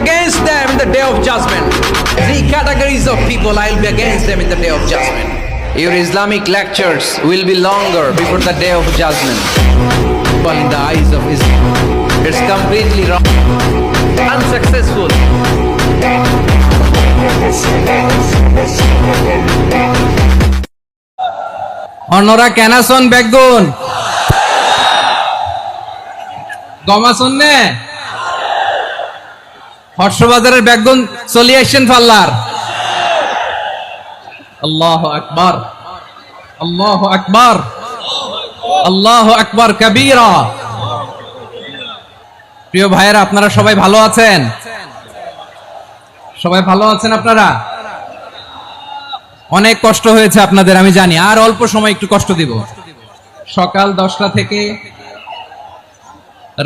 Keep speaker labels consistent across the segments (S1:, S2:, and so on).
S1: against them in the day of judgment. Three categories of people I will be against them in the day of judgment. Your Islamic lectures will be longer before the day of judgment. But in the eyes of Islam, it's completely wrong, unsuccessful.
S2: অন্যরা কেনাসন বেগুন গমাসন নে হর্ষবাজারের বেগুন চলে আসছেন ফাল্লার। আল্লাহু আকবার, আল্লাহু আকবার, আল্লাহু আকবার কবীরা। প্রিয় ভাইয়েরা, আপনারা সবাই ভালো আছেন? সবাই ভালো আছেন? আপনারা অনেক কষ্ট হয়েছে আপনাদের, আমি জানি। আর অল্প সময় একটু কষ্ট দিব। সকাল 10টা থেকে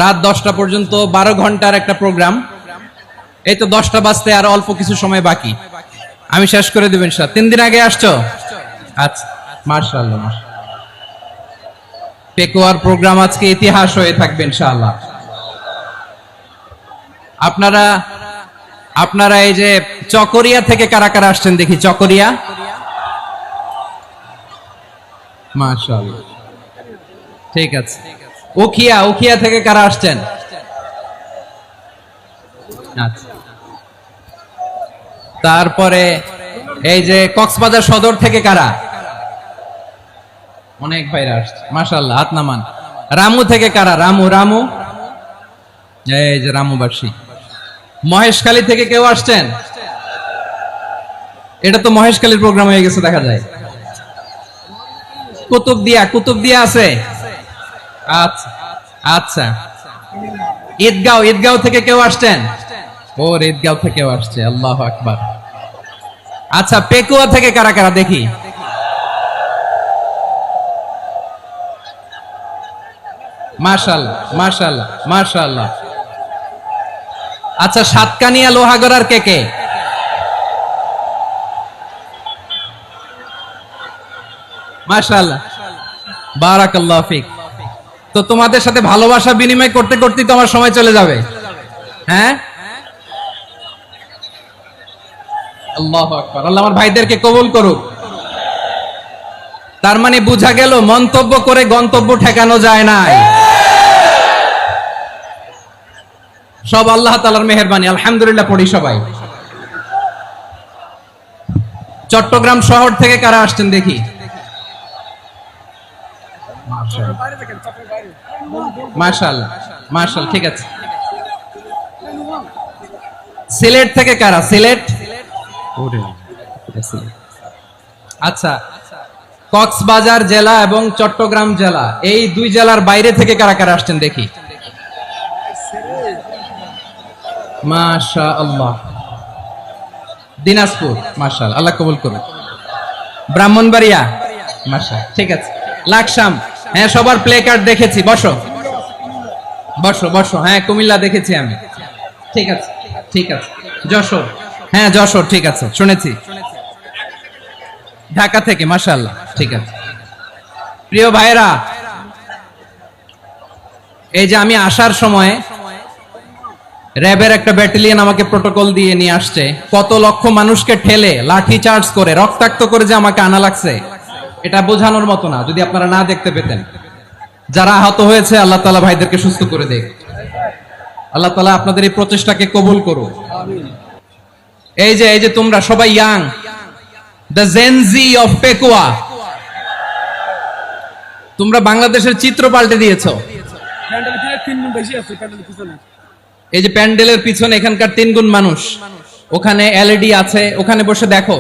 S2: রাত 10টা পর্যন্ত 12 ঘন্টার একটা প্রোগ্রাম। এই তো 10টা বাজতে আর অল্প কিছু সময় বাকি, আমি শেষ করে দেব ইনশাআল্লাহ। 3 দিন আগে আসছো? আচ্ছা, মাশাআল্লাহ মাশাআল্লাহ। পেকুয়ার প্রোগ্রাম আজকে ইতিহাস হয়ে থাকবে ইনশাআল্লাহ। আপনারা এই যে চকরিয়া থেকে কারা কারা আসছেন দেখি? চকরিয়া, মাশাআল্লাহ, ঠিক আছে। উখিয়া থেকে কারা আসছেন? আচ্ছা। তারপরে এই যে কক্সবাজার সদর থেকে কারা? অনেক ভাইরা আসছে, মাশাআল্লাহ, হাত নামান। রামু থেকে কারা? রামু, এই যে রামুবাসী। মহেশখালী থেকে কেউ আসছেন? এটা তো মহেশখালীর প্রোগ্রাম হয়ে গেছে দেখা যায়। কুতুবদিয়া আছে? আচ্ছা আচ্ছা। ঈদগাঁও থেকে কেউ আসছেন? ওর ঈদগাঁও থেকেও আসছে, আল্লাহু আকবার। আচ্ছা, পেকুয়া থেকে কারা কারা দেখি? মাশাআল্লাহ মাশাআল্লাহ মাশাআল্লাহ। আচ্ছা, সাতকানিয়া লোহাগড়ার কে? মাশাআল্লাহ, বারাকাল্লাহু ফিক। তো তোমাদের সাথে ভালোবাসা বিনিময় করতে করতে তো আমার সময় চলে যাবে। হ্যাঁ, আল্লাহু আকবার। আল্লাহ আমার ভাইদেরকে কবুল করুক। তার মানে বোঝা গেল মন্তব্য করে গন্তব্য ঠেকানো যায় না, সব আল্লাহ তাআলার মেহেরবানি। আলহামদুলিল্লাহ পড়ি সবাই। চট্টগ্রাম শহর থেকে কারা আসছেন দেখি? মাশাআল্লাহ মাশাআল্লাহ, ঠিক আছে। সিলেট থেকে কারা? সিলেট, আচ্ছা। কক্সবাজার জেলা এবং চট্টগ্রাম জেলা, এই দুই জেলার বাইরে থেকে কারা কারা আসছেন দেখি? মাশাআল্লাহ। দিনাজপুর, মাশাআল্লাহ, আল্লাহ কবুল করুন। ব্রাহ্মণবাড়িয়া, মাশাআল্লাহ, ঠিক আছে। লাকসাম, হ্যাঁ, সবার প্লে কার্ড দেখেছি। বসো বসো বসো। হ্যাঁ, কুমিল্লা দেখেছি আমি, ঠিক আছে ঠিক আছে। যশোর, হ্যাঁ যশোর, ঠিক আছে, শুনেছি। ঢাকা থেকে, মাশাআল্লাহ, ঠিক আছে। প্রিয় ভাইরা, এই যে আমি আসার সময় র্যাবের একটা ব্যাটালিয়ন আমাকে প্রটোকল দিয়ে নিয়ে আসছে। কত লক্ষ মানুষকে ঠেলে লাঠি চার্জ করে রক্তাক্ত করে যে আমাকে আনা লাগছে, এটা বোঝানোর মতো না। যদি আপনারা না দেখতে পেতেন। যারা আহত হয়েছে, আল্লাহ তাআলা ভাইদেরকে সুস্থ করে দেখ। আল্লাহ তাআলা আপনাদের এই প্রচেষ্টাকে কবুল করুন। এই যে তোমরা সবাই young, the Gen Z of Pekua, তোমরা বাংলাদেশের চিত্র পাল্টে দিয়েছো। এই যে প্যান্ডেলের পিছনে এখানকার 3 গুণ মানুষ, ওখানে এলইডি আছে, ওখানে বসে দেখো